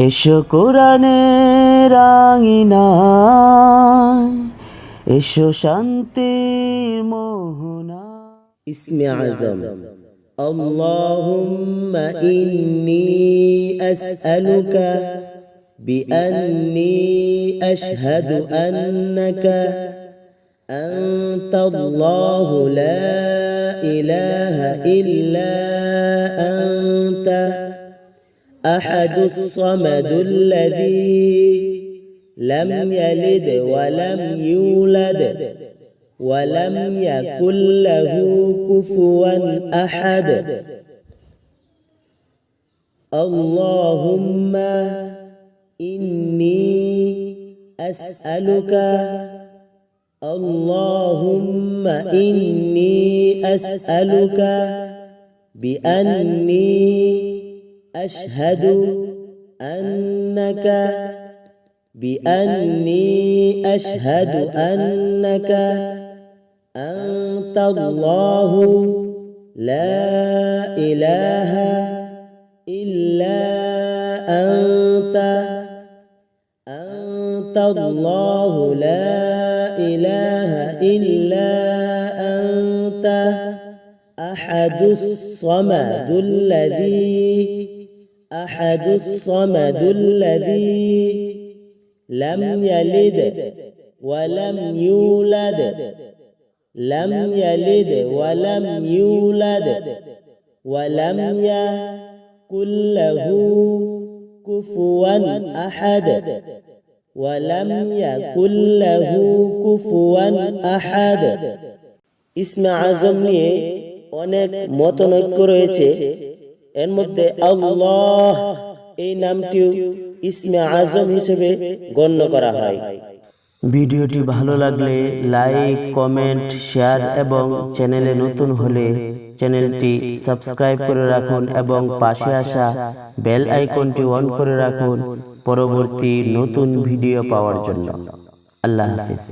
এসো কোরআনের আঙিনায়, এসো শান্তির মোহনা। ইসমে আজম আল্লাহুম্মা ইন্নী আসআলুকা বিআন্নী আশহাদু আন্নাকা আনতাল্লাহু লা ইলাহা ইল্লা আনতা আহাদুস সামাদুল্লাযী লাম ইয়ালিদ ওয়া লাম ইউলাদ ولم يكن له كفوا أحد اللهم إني أسألك اللهم إني أسألك بأني أشهد أنك أنت الله لا إله إلا أنت الله لا إله إلا أنت أحد الصمد الذي لم يلد ولم يولد ولم يكن له كفوا أحد ইসমে আজম নিয়ে অনেক মতনৈক্য রয়েছে। এর মধ্যে আল্লাহ এই নামটিও ইসমে আজম হিসেবে গণ্য করা হয়। ভিডিওটি ভালো লাগলে লাইক, কমেন্ট, শেয়ার এবং চ্যানেলে নতুন হলে চ্যানেলটি সাবস্ক্রাইব করে রাখুন এবং পাশে আসা বেল আইকনটি অন করে রাখুন পরবর্তী নতুন ভিডিও পাওয়ার জন্য। আল্লাহ হাফেজ।